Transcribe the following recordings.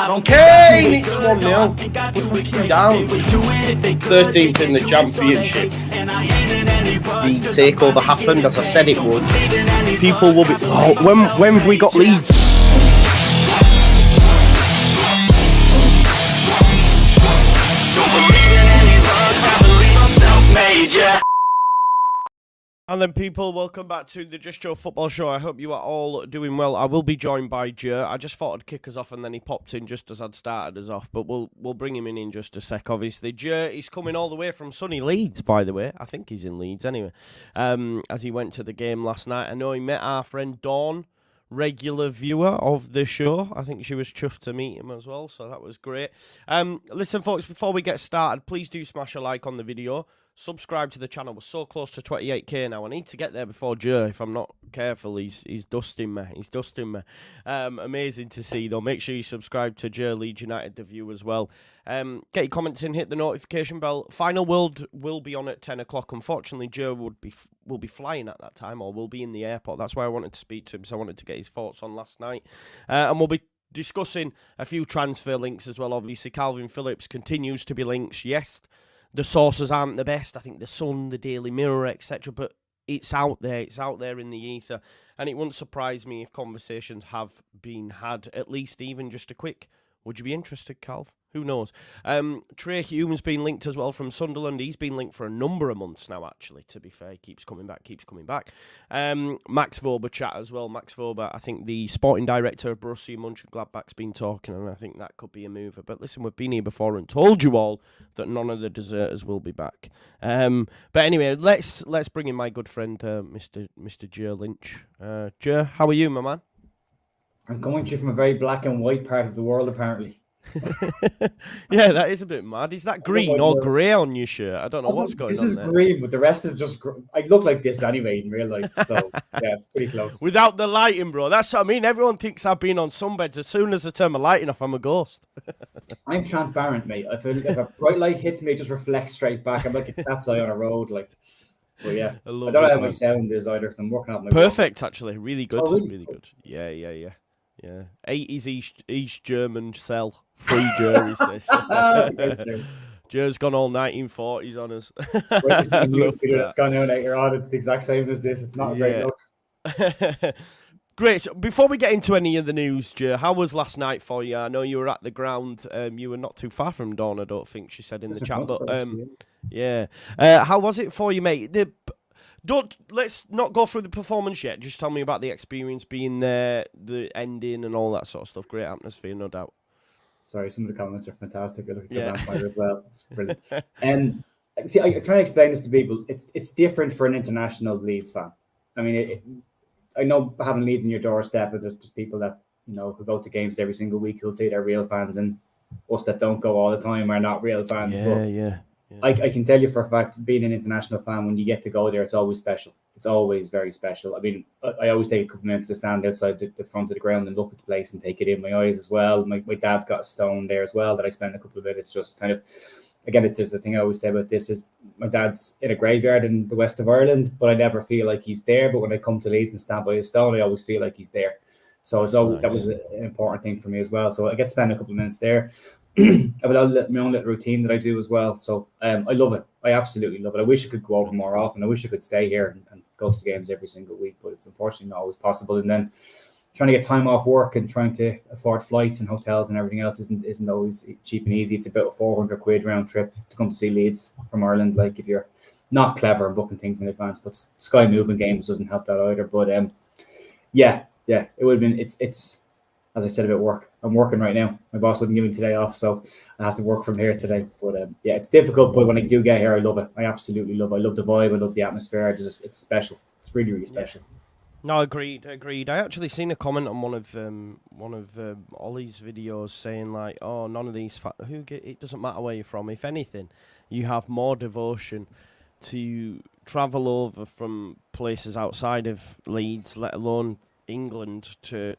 Kane, it's 1-0. We're fucking down. 13th in the championship. The takeover happened, as I said it would. People will be... Oh, when have we got Leeds? And then people, welcome back to the Just Joe Football Show. I hope you are all doing well. I will be joined by Joe. I just thought I'd kick us off and then he popped in just as I'd started us off. But we'll bring him in just a sec, obviously. Joe, he's coming all the way from sunny Leeds, by the way. I think he's in Leeds anyway. As he went to the game last night. I know he met our friend Dawn, regular viewer of the show. I think she was chuffed to meet him as well, so that was great. Listen, folks, before we get started, please do smash a like on the video. Subscribe to the channel. We're so close to 28k now. I need to get there before Joe. If I'm not careful, he's dusting me. He's dusting me. Amazing to see, though. Make sure you subscribe to Joe, Leeds United, the view as well. Get your comments in. Hit the notification bell. Final World will be on at 10 o'clock. Unfortunately, Joe will be flying at that time, or will be in the airport. That's why I wanted to speak to him, so I wanted to get his thoughts on last night. And we'll be discussing a few transfer links as well. Obviously, Kalvin Phillips continues to be linked. Yes, the sources aren't the best. I think the Sun, the Daily Mirror, etc. But it's out there. It's out there in the ether. And it wouldn't surprise me if conversations have been had, at least even just a quick, would you be interested, Calv? Who knows? Trey Hume's been linked as well from Sunderland. He's been linked for a number of months now, actually, to be fair. He keeps coming back. Max Vober chat as well. Max Vober, I think the sporting director of Borussia Mönchengladbach's been talking, and I think that could be a mover. But listen, we've been here before and told you all that none of the deserters will be back. But anyway, let's bring in my good friend, Mr. Joe Lynch. Joe, how are you, my man? I'm coming to you from a very black and white part of the world, apparently. Yeah, that is a bit mad. Is that green or grey on your shirt? I don't know what's going on. This is green, but the rest is just... I look like this anyway in real life, so yeah, it's pretty close. Without the lighting, bro. That's what I mean. Everyone thinks I've been on sunbeds. As soon as I turn my lighting off, I'm a ghost. I'm transparent, mate. I feel if a bright light hits me, it just reflects straight back. I'm like a cat's eye on a road, like... But yeah, I don't know how my sound is either, because I'm working out my... Perfect, actually. Really good. Oh, really good. Yeah. Yeah, 80s East German cell. Free Joe, he says. Joe's gone all 1940s on us. It's gone out later on. It's the exact same as this. It's not a great look. Great. So before we get into any of the news, Joe, how was last night for you? I know you were at the ground. You were not too far from Dawn, I don't think she said in the chat. But yeah. How was it for you, mate? Let's not go through the performance yet. Just tell me about the experience being there, the ending and all that sort of stuff. Great atmosphere, no doubt. Sorry, some of the comments are fantastic. I look at the vampire as well. It's brilliant. See, I try to explain this to people. It's different for an international Leeds fan. I mean, I know having Leeds in your doorstep, but there's just people that, you know, who go to games every single week who'll say they're real fans, and us that don't go all the time are not real fans. Yeah. I can tell you for a fact, being an international fan, when you get to go there, it's always special. It's always very special. I mean, I always take a couple of minutes to stand outside the front of the ground and look at the place and take it in my eyes as well. My dad's got a stone there as well that I spend a couple of minutes just kind of, again, it's just the thing I always say about this is my dad's in a graveyard in the west of Ireland, but I never feel like he's there. But when I come to Leeds and stand by his stone, I always feel like he's there. So it's always, that was an important thing for me as well. So I get to spend a couple of minutes there. I have my own little routine that I do as well. So I love it. I absolutely love it. I wish I could go over more often. I wish I could stay here and go to the games every single week, but it's unfortunately not always possible. And then trying to get time off work and trying to afford flights and hotels and everything else isn't always cheap and easy. It's about a £400 round trip to come to see Leeds from Ireland. Like if you're not clever and booking things in advance, but Sky Moving Games doesn't help that either. But yeah, it would have been. It's as I said about work. I'm working right now. My boss wouldn't give me today off, so I have to work from here today. But yeah, it's difficult. But when I do get here, I love it. I absolutely love it. I love the vibe. I love the atmosphere. It's special. It's really, really special. No, agreed. I actually seen a comment on one of Ollie's videos saying like, "Oh, none of these it doesn't matter where you're from. If anything, you have more devotion to travel over from places outside of Leeds, let alone England, to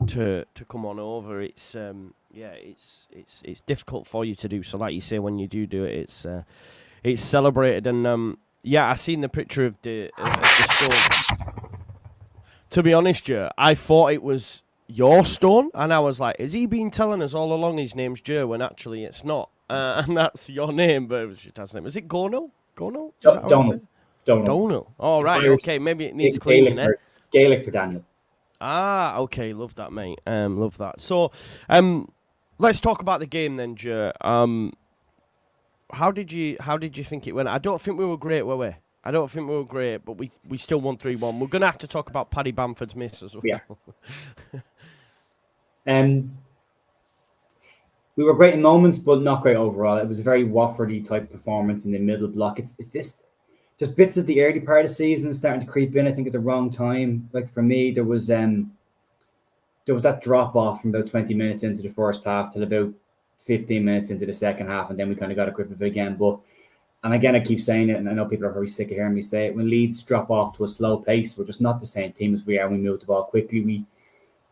come on over. It's it's difficult for you to do. So, like you say, when you do it, it's celebrated. And I seen the picture of the stone. To be honest, I thought it was your stone? And I was like, has he been telling us all along his name's Joe when actually it's not? And that's your name, but it was your dad's name. Is it Gornell? Gornell? Is that how I say it? Donald. Donald. All right. Irish, Okay. Maybe it needs cleaning, eh? Gaelic for Daniel. Ah, okay. Love that, mate. Love that. So, let's talk about the game then, Joe. How did you think it went? I don't think we were great, were we? I don't think we were great, but we still won 3-1. We're going to have to talk about Paddy Bamford's miss as well. Yeah. We were great in moments, but not great overall. It was a very Watfordy type performance in the middle block. It's this, just bits of the early part of the season starting to creep in, I think, at the wrong time. Like for me, there was that drop off from about 20 minutes into the first half till about 15 minutes into the second half, and then we kind of got a grip of it again. And again, I keep saying it, and I know people are very sick of hearing me say it. When Leeds drop off to a slow pace, we're just not the same team as we are. We moved the ball quickly. We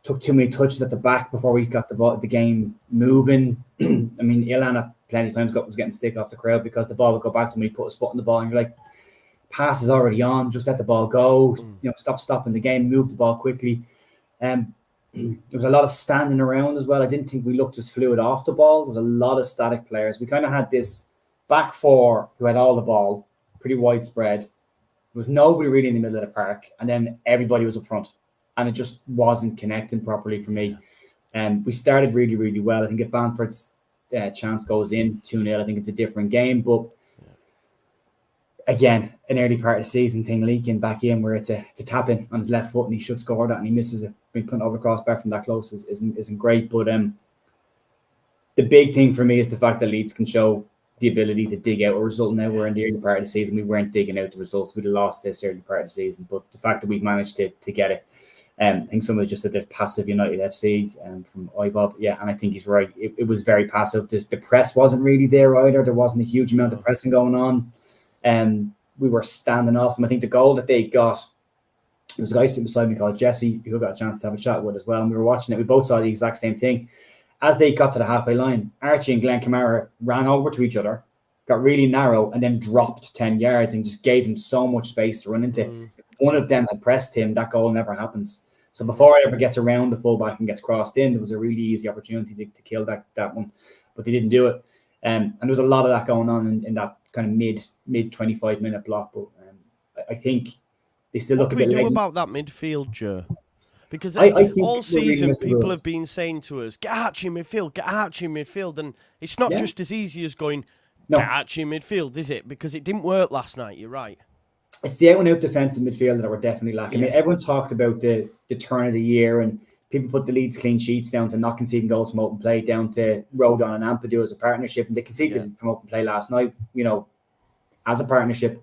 took too many touches at the back before we got the game moving. I mean, Ilan plenty of times was getting stick off the crowd because the ball would go back to him. He put his foot on the ball, and you're like, pass is already on. Just let the ball go. Stop stopping the game. Move the ball quickly. There was a lot of standing around as well. I didn't think we looked as fluid off the ball. There was a lot of static players. We kind of had this back four who had all the ball, pretty widespread. There was nobody really in the middle of the park, and then everybody was up front. And it just wasn't connecting properly for me. We started really, really well. I think if Bamford's chance goes in 2-0, I think it's a different game. But again, an early part of the season thing leaking back in where it's a tap in on his left foot and he should score that and he misses it. Being put over the crossbar from that close isn't great. But the big thing for me is the fact that Leeds can show the ability to dig out a result. Now we're in the early part of the season. We weren't digging out the results. We'd have lost this early part of the season. But the fact that we've managed to get it, I think some of it just a bit passive United FC from Ibob. Yeah, and I think he's right. It was very passive. The press wasn't really there either. There wasn't a huge amount of pressing going on. We were standing off them. I think the goal that they got, there was a guy sitting beside me called Jesse who got a chance to have a chat with as well. And we were watching it. We both saw the exact same thing. As they got to the halfway line, Archie and Glenn Kamara ran over to each other, got really narrow, and then dropped 10 yards and just gave him so much space to run into. If one of them had pressed him, that goal never happens. So before it ever gets around the fullback and gets crossed in, there was a really easy opportunity to kill that one, but they didn't do it. And there was a lot of that going on in that kind of mid 25-minute block. But I think they still look a bit late. What do we do about that midfield, Joe? Because I think all season people have been saying to us, get Archie in midfield, and it's not just as easy as going, get Archie in midfield, is it? Because it didn't work last night, you're right. It's the out-and-out defensive midfield that we're definitely lacking. I mean, everyone talked about the turn of the year, and people put the Leeds clean sheets down to not conceding goals from open play, down to Rodon and Ampadu as a partnership, and they conceded from open play last night, as a partnership.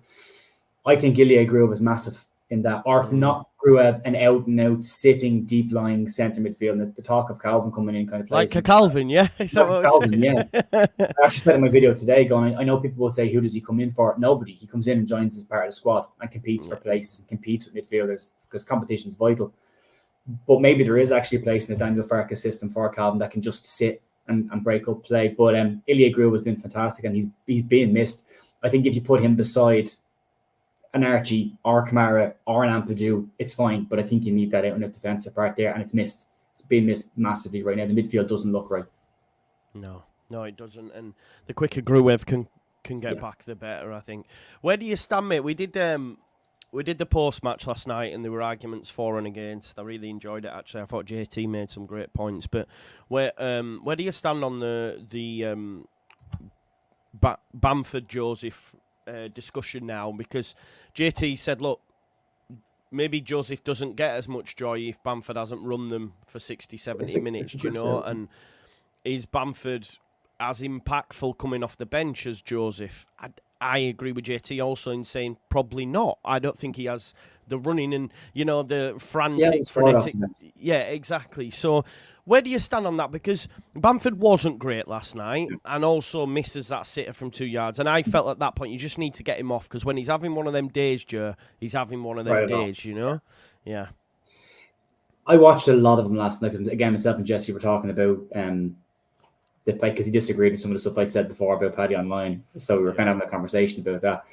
I think Ilya Gruev is massive in that, or if not Gruev, an out-and-out sitting deep-lying centre midfield. And the talk of Kalvin coming in kind of plays. Like a Kalvin, yeah? Is that what Kalvin, yeah. I actually said in my video today, going, I know people will say, who does he come in for? Nobody. He comes in and joins as part of the squad and competes for places and competes with midfielders because competition is vital. But maybe there is actually a place in the Daniel Farkas system for Kalvin that can just sit and break up play. But Ilya Gruev has been fantastic and he's being missed. I think if you put him beside an Archie or Kamara or an Ampadu, it's fine. But I think you need that out in the defensive part there, and it's missed. It's been missed massively right now. The midfield doesn't look right. No, it doesn't. And the quicker Gruev can get back, the better, I think. Where do you stand, mate? We did the post-match last night, and there were arguments for and against. I really enjoyed it, actually. I thought JT made some great points. But where do you stand on the Bamford-Joseph discussion now? Because JT said, look, maybe Joseph doesn't get as much joy if Bamford hasn't run them for 60, 70 minutes, and is Bamford as impactful coming off the bench as Joseph? I agree with JT also in saying probably not. I don't think he has the running and, the frantic, frenetic. Yeah, exactly. So where do you stand on that? Because Bamford wasn't great last night and also misses that sitter from 2 yards. And I felt at that point you just need to get him off because when he's having one of them days, Joe, he's having one of them days, Yeah. I watched a lot of them last night. Again, myself and Jesse were talking about the play because he disagreed with some of the stuff I'd said before about Paddy online. So we were kind of having a conversation about that.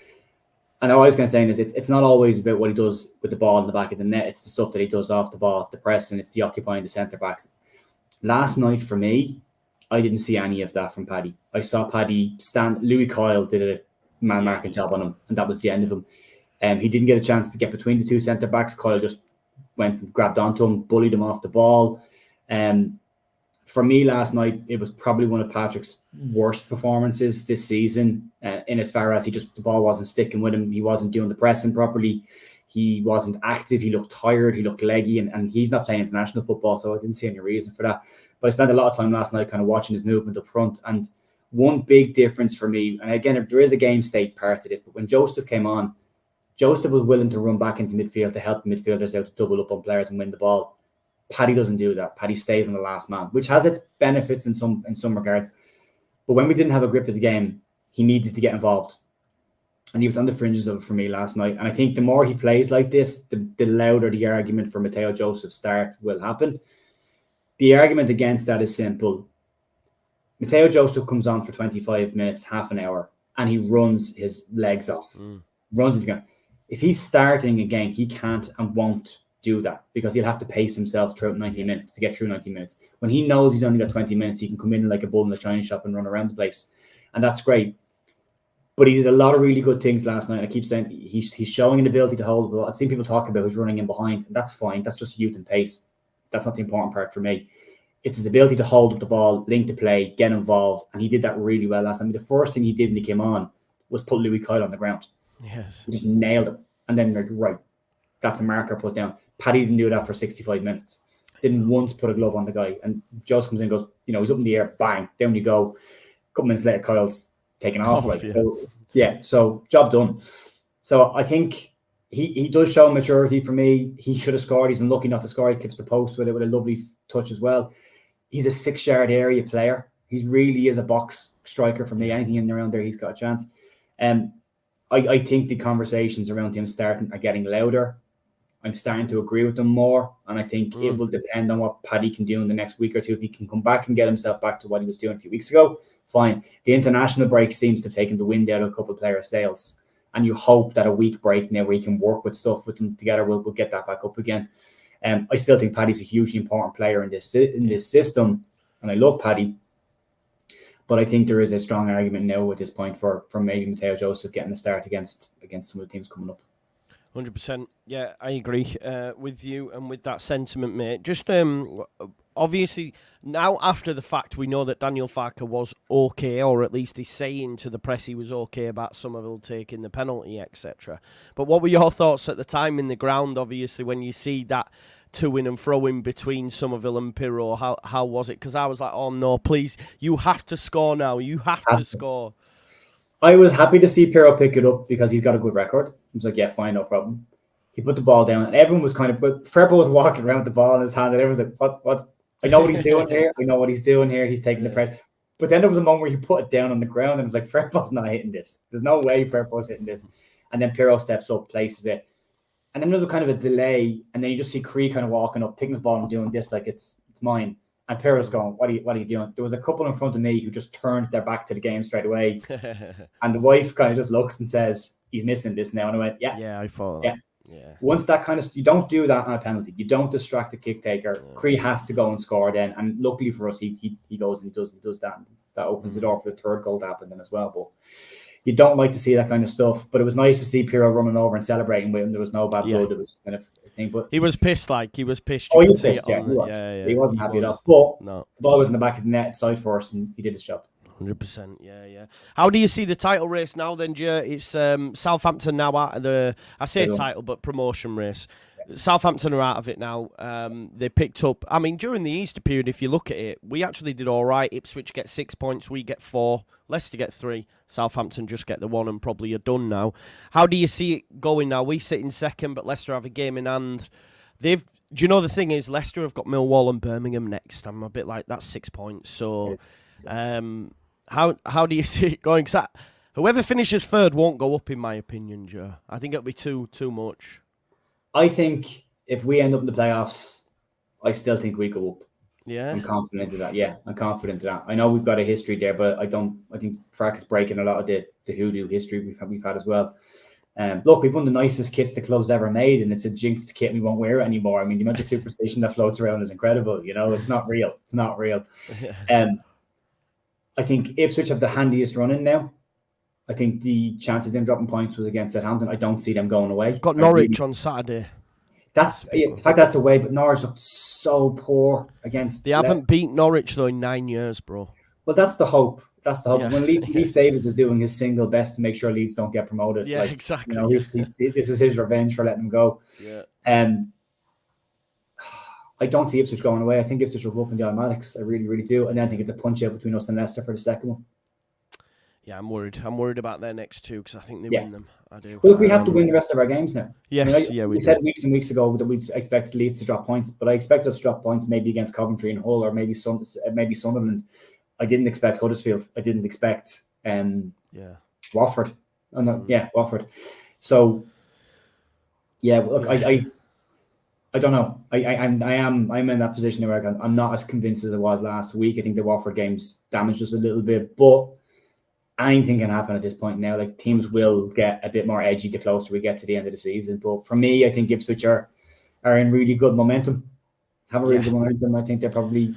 And all I was going to say is it's not always about what he does with the ball in the back of the net. It's the stuff that he does off the ball. It's the pressing. It's the occupying the centre backs. Last night for me, I didn't see any of that from Paddy. I saw Paddy stand. Louis Kyle did a man marking job on him, and that was the end of him. He didn't get a chance to get between the two centre backs. Kyle just went and grabbed onto him, bullied him off the ball. For me last night, it was probably one of Patrick's worst performances this season, in as far as the ball wasn't sticking with him. He wasn't doing the pressing properly. He wasn't active. He looked tired. He looked leggy, and he's not playing international football, so I didn't see any reason for that. But I spent a lot of time last night kind of watching his movement up front, and one big difference for me, and again, there is a game state part to this, but when Joseph came on, Joseph was willing to run back into midfield to help the midfielders out to double up on players and win the ball. Paddy doesn't do that. Paddy stays on the last man, which has its benefits in some regards. But when we didn't have a grip of the game, he needed to get involved. And he was on the fringes of it for me last night. And I think the more he plays like this, the louder the argument for Mateo Joseph's start will happen. The argument against that is simple. Mateo Joseph comes on for 25 minutes, half an hour, and he runs his legs off. Runs it again. If he's starting again, he can't and won't do that because he'll have to pace himself throughout 90 minutes to get through 90 minutes. When he knows he's only got 20 minutes, he can come in like a bull in the china shop and run around the place. And that's great. But he did a lot of really good things last night. I keep saying he's showing an ability to hold the ball. I've seen people talk about who's running in behind, and that's fine. That's just youth and pace. That's not the important part for me. It's his ability to hold up the ball, link to play, get involved. And he did that really well last night. I mean, the first thing he did when he came on was put Louis Kyle on the ground. Yes. He just nailed him. And then like, right, that's a marker put down. Paddy didn't do that for 65 minutes. Didn't once put a glove on the guy. And Joseph comes in and goes, he's up in the air, bang, down you go. A couple minutes later, Kyle's taken off. So job done. So I think he does show maturity for me. He should have scored. He's unlucky not to score. He tips the post with a lovely touch as well. He's a 6-yard area player. He really is a box striker for me. Anything in and around there, he's got a chance. I think the conversations around him are getting louder. I'm starting to agree with them more. And I think it will depend on what Paddy can do in the next week or two. If he can come back and get himself back to what he was doing a few weeks ago, fine. The international break seems to have taken the wind out of a couple of player sales. And you hope that a week break now where he can work with stuff with them together, we'll get that back up again. I still think Paddy's a hugely important player in this system. And I love Paddy. But I think there is a strong argument now at this point for maybe Mateo Joseph getting a start against some of the teams coming up. 100%. Yeah, I agree with you and with that sentiment, mate. Just obviously, now after the fact, we know that Daniel Farke was okay, or at least he's saying to the press he was okay about Somerville taking the penalty, etc. But what were your thoughts at the time in the ground, obviously, when you see that to-in and throw-in between Somerville and Pirro? How was it? Because I was like, oh no, please, you have to score now. You have to score. I was happy to see Pirro pick it up because he's got a good record. I was like, yeah, fine, no problem. He put the ball down, and everyone was but Freppo was walking around with the ball in his hand, and everyone's like, what? I know what he's doing here. I know what he's doing here. He's taking the pressure. But then there was a moment where he put it down on the ground, and it was like, Freppo's not hitting this. There's no way Freppo's hitting this. And then Pirro steps up, places it. And then there was kind of a delay, and then you just see Cree kind of walking up, picking the ball and doing this like it's mine. And Pirro's going, what are you doing? There was a couple in front of me who just turned their back to the game straight away. And the wife kind of just looks and says, he's missing this now. And I went, yeah. Yeah, I thought that. Yeah. Once that kind of, you don't do that on a penalty. You don't distract the kick taker. Cree has to go and score then. And luckily for us, he goes and does that. That opens the door for the third goal to happen then as well. But you don't like to see that kind of stuff. But it was nice to see Pirro running over and celebrating with him. There was no bad blood. It was kind of a thing. But he was pissed. He was pissed. He was pissed. Yeah, he was. He wasn't happy at all. But no. The ball was in the back of the net, side first, and he did his job. 100%. Yeah. How do you see the title race now then, Joe? It's Southampton now out of the, I say title, but promotion race. Southampton are out of it now. They picked up, I mean, during the Easter period, if you look at it, we actually did all right. Ipswich get 6 points, we get 4. Leicester get 3. Southampton just get the 1 and probably are done now. How do you see it going now? We sit in second, but Leicester have a game in hand. Do you know the thing is, Leicester have got Millwall and Birmingham next. I'm a bit like, that's 6 points. So, how do you see it going? 'Cause whoever finishes third won't go up, in my opinion, Joe. I think it'll be too much. I think if we end up in the playoffs, I still think we go up. Yeah, I'm confident of that. Yeah, I'm confident of that. I know we've got a history there, but I think Frack is breaking a lot of the hoodoo history we've had as well. Look, we've one of the nicest kits the club's ever made, and it's a jinxed kit. We won't wear it anymore. I mean, the amount of superstition that floats around is incredible. You know, it's not real. It's not real. I think Ipswich have the handiest run in now. I think the chance of them dropping points was against Southampton. I don't see them going away. Got Norwich on Saturday. In fact, that's away, but Norwich looked so poor against. They haven't beat Norwich though in 9 years, bro. Well, that's the hope. That's the hope. Yeah. When Leif Davis is doing his single best to make sure Leeds don't get promoted. Yeah, exactly. You know, this is his revenge for letting them go. Yeah. I don't see Ipswich going away. I think Ipswich will go up in the automatics. I really, really do. And then I think it's a punch out between us and Leicester for the second one. Yeah, I'm worried. I'm worried about their next two because I think they win them. I do. Well, we have to win the rest of our games now. Yes, we said weeks and weeks ago that we'd expect Leeds to drop points, but I expected us to drop points maybe against Coventry and Hull or maybe Sunderland. I didn't expect Huddersfield. I didn't expect Watford. Oh, no, Watford. So look, I don't know. I'm in that position where I'm not as convinced as I was last week. I think the Watford games damaged us a little bit, but anything can happen at this point now. Like, teams will get a bit more edgy the closer we get to the end of the season. But for me, I think Ipswich are in really good momentum. Have a really good momentum. I think they're probably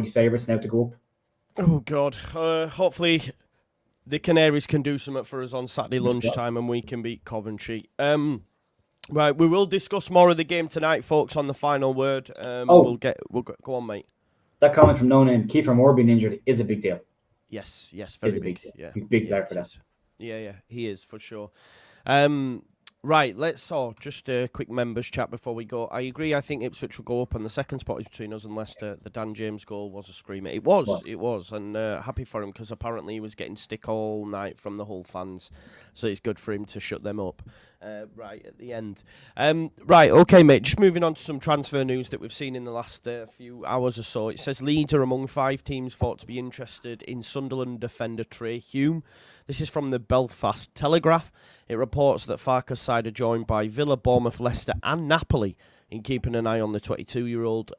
favourites now to go up. Oh God! Hopefully, the Canaries can do something for us on Saturday lunchtime, and we can beat Coventry. Right, we will discuss more of the game tonight, folks. On the final word, we'll go on, mate. That comment from No Name, Kiefer Moore being injured is a big deal. Yes, very big. Yeah, he's a big player for that. Yeah, he is for sure. Right, let's just a quick members chat before we go. I agree. I think Ipswich will go up, and the second spot is between us and Leicester. The Dan James goal was a screamer. It was, and happy for him because apparently he was getting stick all night from the Hull fans, so it's good for him to shut them up. Right at the end. Right, okay, mate. Just moving on to some transfer news that we've seen in the last few hours or so. It says Leeds are among 5 teams thought to be interested in Sunderland defender Trey Hume. This is from the Belfast Telegraph. It reports that Farke's side are joined by Villa, Bournemouth, Leicester and Napoli in keeping an eye on the 22-year-old.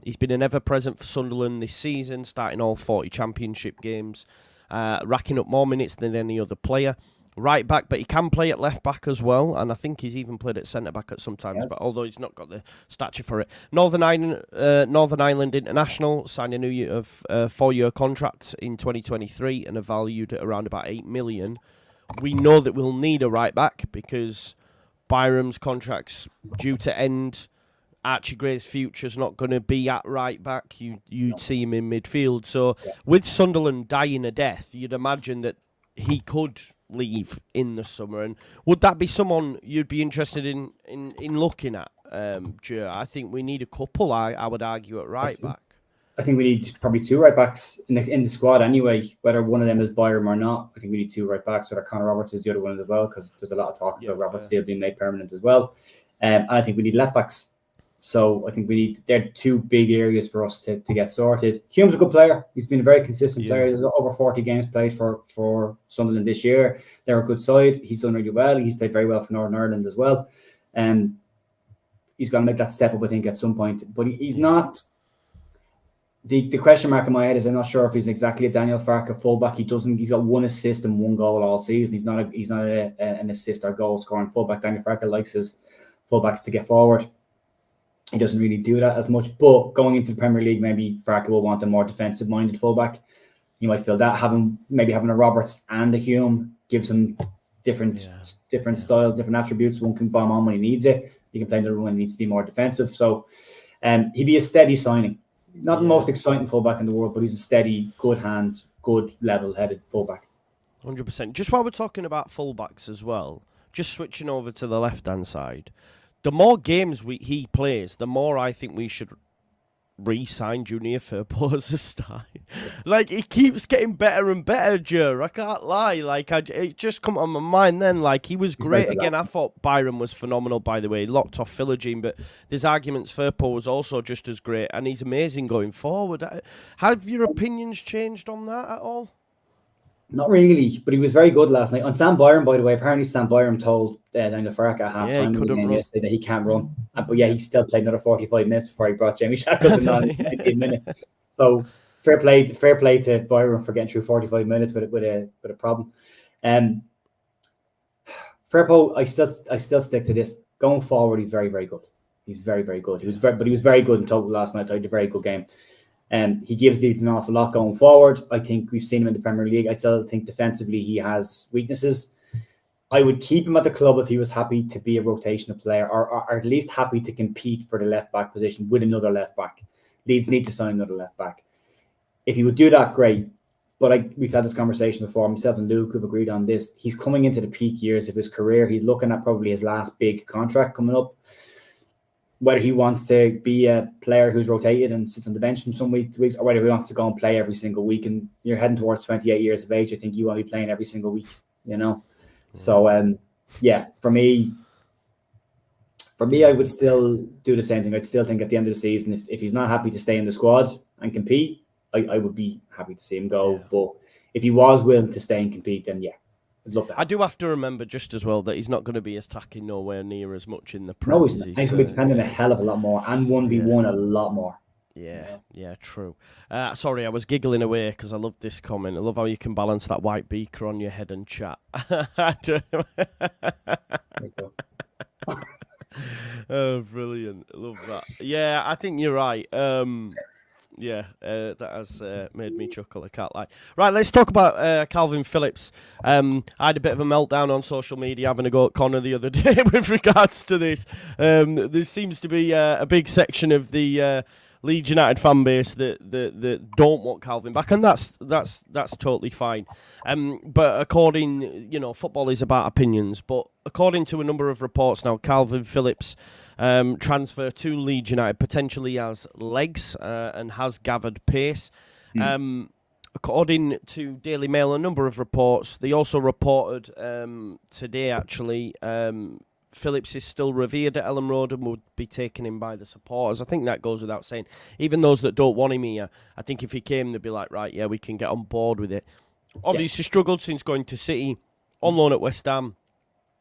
He's been an ever-present for Sunderland this season, starting all 40 championship games, racking up more minutes than any other player. Right back, but he can play at left back as well, and I think he's even played at centre back at some times. Yes. But although he's not got the stature for it, Northern Ireland international signed a new 4-year contract in 2023 and are valued at around about 8 million. We know that we'll need a right back because Byram's contract's due to end. Archie Gray's future's not going to be at right back. You'd see him in midfield. So with Sunderland dying a death, you'd imagine that he could leave in the summer. And would that be someone you'd be interested in looking at, Joe? I think we need a couple, I would argue, at right back. I think we need probably 2 right backs in the squad anyway, whether one of them is Byram or not. I think we need 2 right backs, whether Conor Roberts is the other one as well, because there's a lot of talk about Roberts still being made permanent as well. And I think we need left backs. So I think they're 2 big areas for us to get sorted. Hume's a good player. He's been a very consistent player. There's over 40 games played for Sunderland this year. They're a good side. He's done really well. He's played very well for Northern Ireland as well. He's going to make that step up, I think, at some point. But he's not... The question mark in my head is I'm not sure if he's exactly a Daniel Farke fullback. He's got 1 assist and 1 goal all season. He's not an assist or goal scoring fullback. Daniel Farke likes his fullbacks to get forward. He doesn't really do that as much. But going into the Premier League, maybe Farke will want a more defensive-minded fullback. You might feel that having a Roberts and a Hume gives him different styles, different attributes. One can bomb on when he needs it. He can play another one when he needs to be more defensive. So he'd be a steady signing. Not the most exciting fullback in the world, but he's a steady, good hand, good level-headed fullback. 100%. Just while we're talking about fullbacks as well, just switching over to the left-hand side, the more games he plays, the more I think we should re-sign Junior Firpo as a star. Like, he keeps getting better and better, Joe. I can't lie. Like, it just come on my mind then. Like, he was great again. I thought Byram was phenomenal, by the way. He locked off Philogene, but there's arguments Firpo was also just as great, and he's amazing going forward. Have your opinions changed on that at all? Not really, but he was very good last night. On Sam Byram, by the way, apparently Sam Byram told Daniel Farke at half-time yesterday that he can't run. But he still played another 45 minutes before he brought Jamie Shackleton on in 19 minutes. So fair play to Byram for getting through 45 minutes with a problem. Firpo, I still stick to this. Going forward, he's very, very good. He's very, very good. He was very good in total last night. I had a very good game. He gives Leeds an awful lot going forward. I think we've seen him in the Premier League. I still think defensively he has weaknesses. I would keep him at the club if he was happy to be a rotational player, or at least happy to compete for the left back position with another left back. Leeds need to sign another left back. If he would do that, great. But we've had this conversation before. Myself and Luke have agreed on this. He's coming into the peak years of his career. He's looking at probably his last big contract coming up. Whether he wants to be a player who's rotated and sits on the bench from some week to weeks, or whether he wants to go and play every single week. And you're heading towards 28 years of age. I think you want to be playing every single week, you know? So, yeah, for me, I would still do the same thing. I'd still think at the end of the season, if he's not happy to stay in the squad and compete, I would be happy to see him go. Yeah. But if he was willing to stay and compete, then yeah, I'd love that. I do have to remember just as well that he's not going to be attacking nowhere near as much in the Prem. No, he's not. He's going to be defending a hell of a lot more and 1v1 a lot more. Yeah, true. Sorry, I was giggling away because I love this comment. I love how you can balance that white beaker on your head and chat. Oh, brilliant. I love that. Yeah, I think you're right. That has made me chuckle, I can't lie. Right, let's talk about Kalvin Phillips. I had a bit of a meltdown on social media having a go at Connor the other day with regards to this. There seems to be a big section of the Leeds United fan base that don't want Kalvin back, and that's totally fine. But according, football is about opinions, but according to a number of reports now, Kalvin Phillips transfer to Leeds United potentially has legs and has gathered pace. According to Daily Mail, a number of reports, they also reported today actually, Phillips is still revered at Ellen Road and would be taken in by the supporters. I think that goes without saying. Even those that don't want him here, I think if he came, they'd be like, right, yeah, we can get on board with it. Obviously struggled since going to City, on loan at West Ham.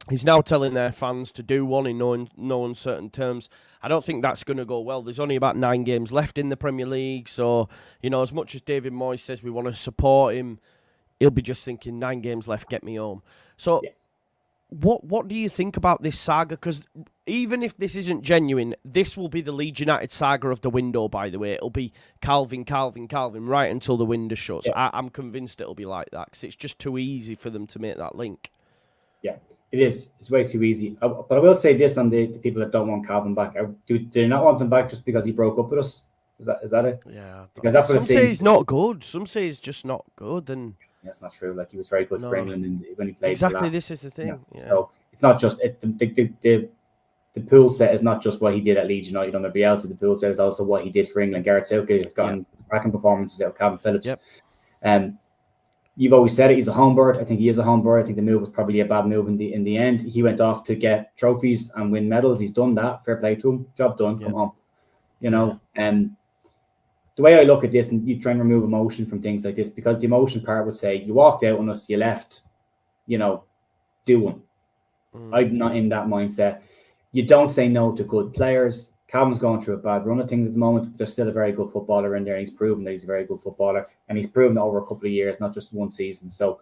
He's now telling their fans to do one in no uncertain terms. I don't think that's going to go well. There's only about 9 games left in the Premier League. So, as much as David Moyes says we want to support him, he'll be just thinking 9 games left, get me home. So what do you think about this saga? Because even if this isn't genuine, this will be the Leeds United saga of the window, by the way. It'll be Kalvin, right until the window shuts. Yeah. I'm convinced it'll be like that because it's just too easy for them to make that link. Yeah. It is. It's way too easy. But I will say this on the people that don't want Kalvin back. Do they not want him back just because he broke up with us? Is that it? Yeah. Because that's what some say he's not good. Some say he's just not good. And that's not true. Like, he was very good for England when he played. Exactly. This is the thing. Yeah. So it's not just the pool set is not just what he did at Leeds United under Bielsa. The pool set is also what he did for England. Gareth Southgate has gotten cracking performances out of Kalvin Phillips. Yep. You've always said it. He's a home bird. I think he is a home bird. I think the move was probably a bad move in the end. He went off to get trophies and win medals. He's done that. Fair play to him. Job done. Come on. And the way I look at this, and you try and remove emotion from things like this, because the emotion part would say you walked out on us, you left. Do one. I'm not in that mindset. You don't say no to good players. Calvin's going through a bad run of things at the moment, but there's still a very good footballer in there. He's proven that he's a very good footballer, and he's proven that over a couple of years, not just one season. So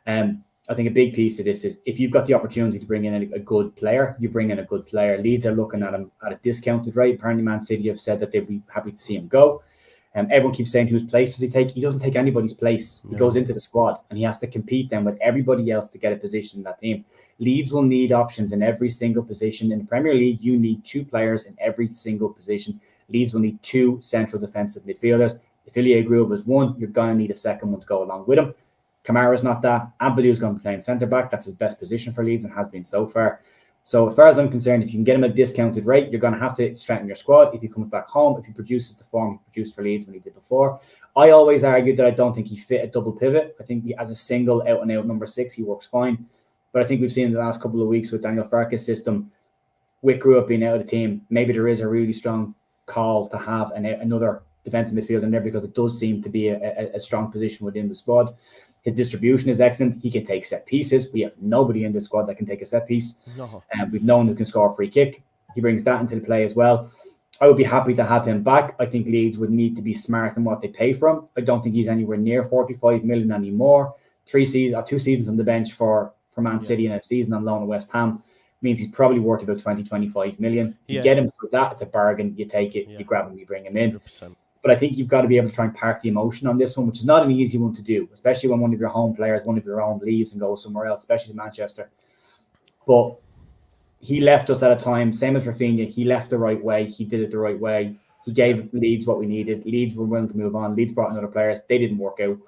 I think a big piece of this is if you've got the opportunity to bring in a good player, you bring in a good player. Leeds are looking at him at a discounted rate. Apparently Man City have said that they'd be happy to see him go. Everyone keeps saying whose place does he take? He doesn't take anybody's place. He goes into the squad and he has to compete then with everybody else to get a position in that team. Leeds will need options in every single position. In the Premier League, you need 2 players in every single position. Leeds will need 2 central defensive midfielders. If Ilya Groove is one, you're going to need a second one to go along with him. Kamara's not that. Amadou's going to be playing centre-back. That's his best position for Leeds and has been so far. So as far as I'm concerned, if you can get him at a discounted rate, you're going to have to strengthen your squad. If he comes back home, if he produces the form he produced for Leeds when he did before. I always argued that I don't think he fit a double pivot. I think as a single out-and-out number 6, he works fine. But I think we've seen in the last couple of weeks with Daniel Farke's system, with Gruev being out of the team, maybe there is a really strong call to have another defensive midfielder in there because it does seem to be a strong position within the squad. His distribution is excellent. He can take set pieces. We have nobody in the squad that can take a set piece. No. We've no one who can score a free kick. He brings that into the play as well. I would be happy to have him back. I think Leeds would need to be smart in what they pay for him. I don't think he's anywhere near 45 million anymore. 2 seasons on the bench for for Man City in a season on loan at West Ham means he's probably worth about 20, 25 million. If you get him for that, it's a bargain. You take it, you grab him, you bring him in. 100%. But I think you've got to be able to try and park the emotion on this one, which is not an easy one to do, especially when one of your home players, one of your own, leaves and goes somewhere else, especially to Manchester. But he left us at a time, same as Rafinha, he left the right way. He did it the right way. He gave Leeds what we needed. Leeds were willing to move on. Leeds brought in other players. They didn't work out.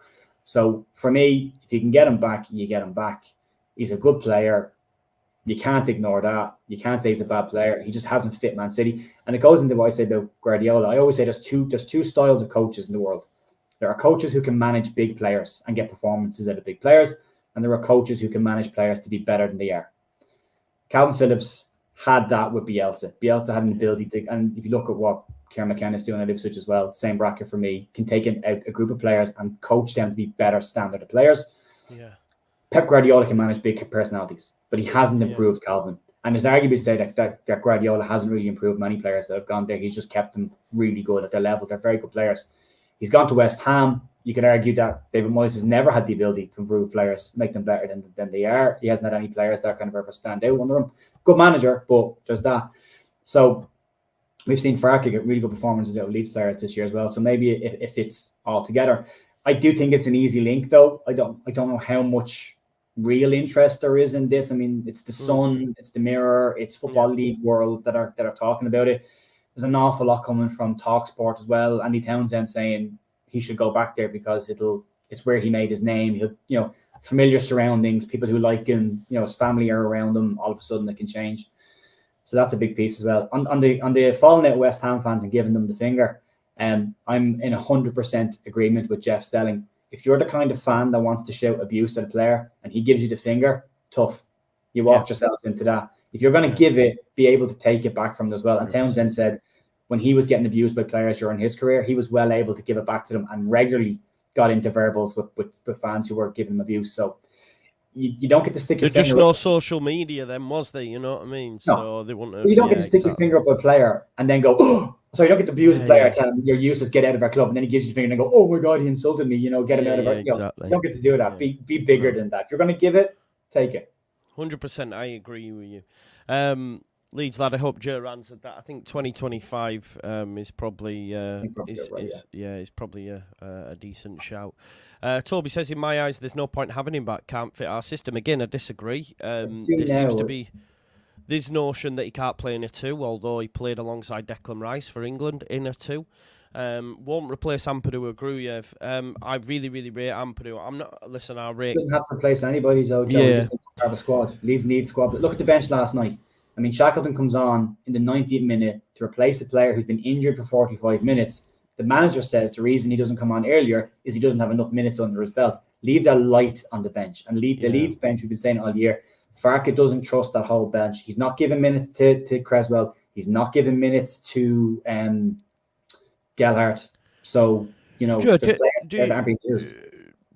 So for me, if you can get him back, you get him back. He's a good player. You can't ignore that. You can't say he's a bad player. He just hasn't fit Man City. And it goes into what I said about Guardiola. I always say there's two styles of coaches in the world. There are coaches who can manage big players and get performances out of big players. And there are coaches who can manage players to be better than they are. Kalvin Phillips had that with Bielsa. Bielsa had an ability to, and if you look at what Kieran McKenna is doing at Ipswich as well, same bracket for me, can take a group of players and coach them to be better standard of players. Yeah. Pep Guardiola can manage big personalities, but he hasn't improved Kalvin. And there's arguably say that Guardiola hasn't really improved many players that have gone there. He's just kept them really good at their level. They're very good players. He's gone to West Ham. You could argue that David Moyes has never had the ability to improve players, make them better than they are. He hasn't had any players that kind of ever stand out under him. Good manager, but there's that. So we've seen Farke get really good performances out of Leeds players this year as well. So maybe it fits all together. I do think it's an easy link, though. I don't know how much real interest there is in this. I mean, it's the Sun, it's the Mirror, it's Football League World that are talking about it. There's an awful lot coming from TalkSport as well. Andy Townsend saying he should go back there because it's where he made his name. He'll, familiar surroundings, people who like him, his family are around him. All of a sudden, it can change. So that's a big piece as well. On the falling out West Ham fans and giving them the finger, I'm in 100% agreement with Jeff Stelling. If you're the kind of fan that wants to shout abuse at a player and he gives you the finger, tough. You walked yourself into that. If you're going to give it, be able to take it back from them as well. And Townsend said when he was getting abused by players during his career, he was well able to give it back to them and regularly got into verbals with fans who were giving him abuse. So you don't get to stick your finger. There's just no social media then, was there? You know what I mean? No. So they wouldn't have, you don't get to stick your finger up a player and then go, oh, sorry, you don't get to abuse a player, tell him you're useless, get out of our club, and then he gives you the finger and go, oh my God, he insulted me, get him out of our exactly. You don't get to do that. Be bigger than that. If you're going to give it, take it. 100%, I agree with you. Leeds lad, I hope Joe answered that. I think 2025 is probably is probably a decent shout. Toby says, in my eyes, there's no point having him back. Can't fit our system. Again, I disagree. There seems to be this notion that he can't play in a two, although he played alongside Declan Rice for England in a two. Won't replace Ampadu or Gruyev. I really, really rate Ampadu. I rate. Doesn't have to replace anybody, though, Joe. He just doesn't have a squad. Leeds needs squad. But look at the bench last night. I mean, Shackleton comes on in the 90th minute to replace a player who's been injured for 45 minutes. The manager says the reason he doesn't come on earlier is he doesn't have enough minutes under his belt. Leeds are light on the bench. And the Leeds bench, we've been saying it all year, Farke doesn't trust that whole bench. He's not giving minutes to Creswell. He's not giving minutes to Gelhardt. So, Joe,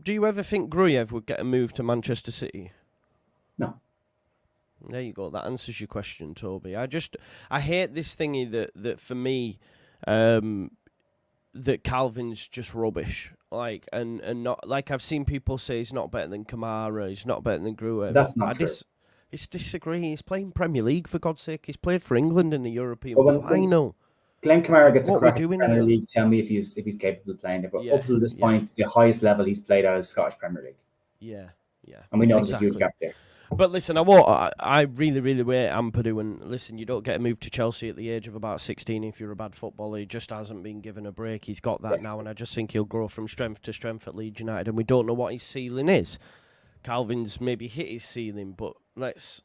do you ever think Gruyev would get a move to Manchester City? No. There you go. That answers your question, Toby. I hate this thingy that for me, that Calvin's just rubbish. And not like I've seen people say he's not better than Kamara, he's not better than Gruev. That's not true. It's disagreeing. He's playing Premier League, for God's sake. He's played for England in the European final. Glenn Kamara gets a crack in in the Premier League. Tell me if he's capable of playing there. But up to this point, the highest level he's played at is Scottish Premier League. Yeah. And we know there's a huge gap there. But listen, I really, really rate Ampadu. And listen, you don't get a move to Chelsea at the age of about 16 if you're a bad footballer. He just hasn't been given a break. He's got that now, and I just think he'll grow from strength to strength at Leeds United. And we don't know what his ceiling is. Calvin's maybe hit his ceiling, but let's.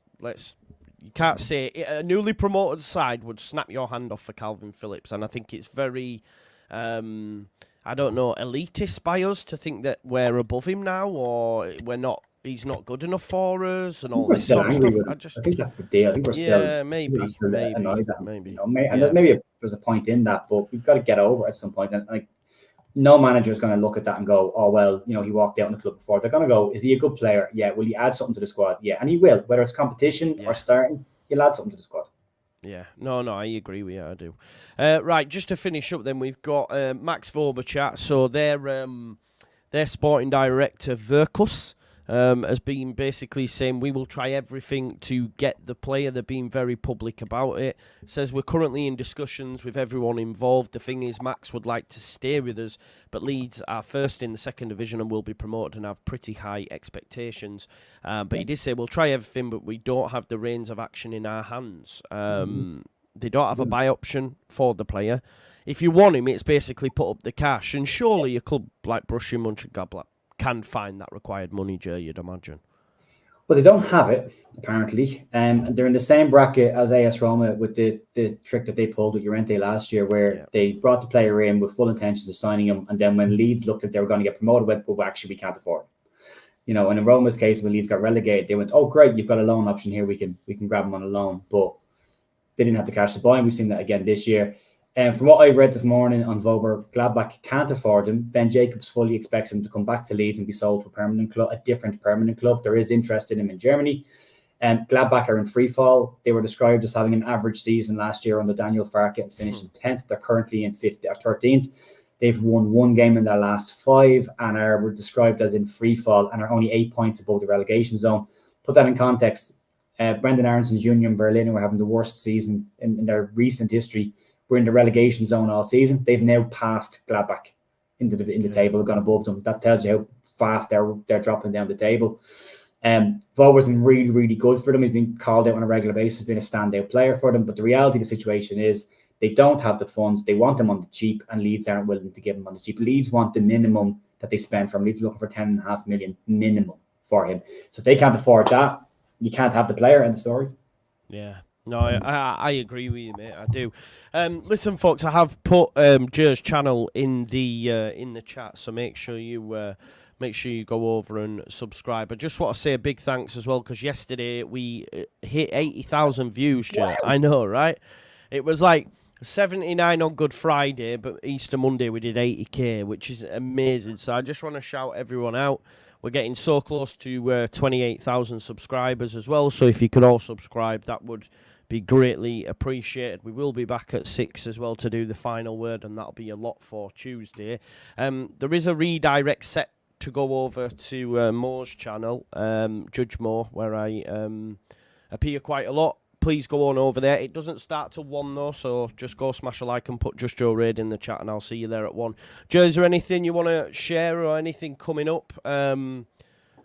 You can't say a newly promoted side would snap your hand off for Kalvin Phillips, and I think it's very, elitist by us to think that we're above him now or we're not. He's not good enough for us, and all this sort of stuff. I think that's the deal. I think we're still maybe annoyed at him. Maybe. And there's a point in that, but we've got to get over it at some point. And no manager is going to look at that and go, oh, well, he walked out in the club before. They're going to go, is he a good player? Yeah. Will he add something to the squad? Yeah. And he will. Whether it's competition or starting, he'll add something to the squad. Yeah. No, I agree with you. I do. Right. Just to finish up then, we've got Max Vober chat. So their sporting director, Verkus, has been basically saying we will try everything to get the player. They're being very public about it. Says we're currently in discussions with everyone involved. The thing is, Max would like to stay with us, but Leeds are first in the second division and will be promoted and have pretty high expectations. But he did say we'll try everything, but we don't have the reins of action in our hands. They don't have a buy option for the player. If you want him, it's basically put up the cash. And surely a club like Borussia Mönchengladbach can find that required money, Joe, you'd imagine. Well, they don't have it, apparently. And they're in the same bracket as AS Roma with the trick that they pulled with Llorente last year, where they brought the player in with full intentions of signing him. And then when Leeds looked like they were going to get promoted, went, well, actually, we can't afford him. You know, and in Roma's case, when Leeds got relegated, they went, oh, great, you've got a loan option here. We can grab him on a loan. But they didn't have the cash to buy him. We've seen that again this year. And from what I've read this morning on Vober, Gladbach can't afford him. Ben Jacobs fully expects him to come back to Leeds and be sold to a different permanent club. There is interest in him in Germany. And Gladbach are in free fall. They were described as having an average season last year under Daniel Farke and finished in 10th. They're currently in 13th. They've won one game in their last 5 and were described as in free fall and are only 8 points above the relegation zone. Put that in context. Brendan Aronson's Union Berlin were having the worst season in their recent history. We're in the relegation zone all season. They've now passed Gladbach in the table, gone above them. That tells you how fast they're dropping down the table. Vober's been really, really good for them. He's been called out on a regular basis, been a standout player for them. But the reality of the situation is they don't have the funds. They want them on the cheap, and Leeds aren't willing to give them on the cheap. Leeds want the minimum that they spend for him. Leeds looking for 10.5 million minimum for him. So if they can't afford that, you can't have the player in the story. Yeah. No, I agree with you, mate. I do. Listen, folks, I have put Jer's channel in the chat, so make sure you go over and subscribe. I just want to say a big thanks as well, because yesterday we hit 80,000 views, Jer. Wow. I know, right? It was like 79 on Good Friday, but Easter Monday we did 80k, which is amazing. So I just want to shout everyone out. We're getting so close to 28,000 subscribers as well. So if you could all subscribe, that would be greatly appreciated. We will be back at 6 as well to do the final word, and that'll be a lot for Tuesday. There is a redirect set to go over to Mo's channel, Judge Mo, where I appear quite a lot. Please go on over there. It doesn't start till 1 though, so just go smash a like and put Just Joe Raid in the chat, and I'll see you there at 1. Joe, is there anything you want to share or anything coming up on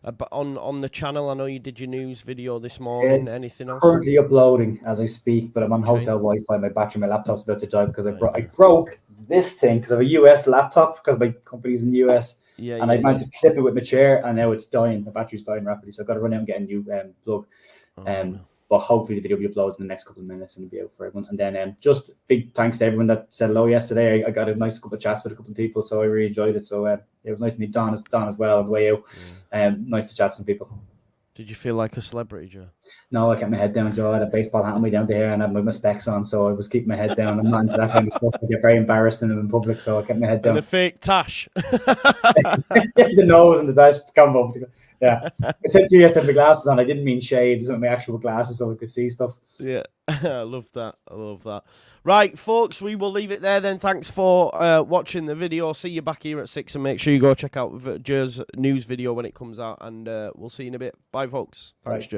the channel? I know you did your news video this morning. It's anything else? Currently uploading as I speak, but I'm on hotel Wi-Fi. My battery, my laptop's about to die because I broke this thing because I have a US laptop because my company's in the US. I managed to clip it with my chair, and now it's dying. The battery's dying rapidly, so I've got to run out and get a new plug. But hopefully the video will be uploaded in the next couple of minutes and it'll be out for everyone. And then just big thanks to everyone that said hello yesterday. I got a nice couple of chats with a couple of people, so I really enjoyed it. So it was nice to meet Don as well on the way out. Nice to chat to some people. Did you feel like a celebrity, Joe? No, I kept my head down, Joe. I had a baseball hat on me down to here and I had my specs on, so I was keeping my head down. I'm not into that kind of stuff. I get very embarrassed in public, so I kept my head down. And a fake tash. The nose and the tash, it's combo. Yeah, I said to you yesterday, my glasses on. I didn't mean shades. It was my actual glasses, so I could see stuff. Yeah, I love that. Right, folks, we will leave it there then. Thanks for watching the video. See you back here at 6, and make sure you go check out Joe's news video when it comes out, and we'll see you in a bit. Bye, folks. Thanks, Joe.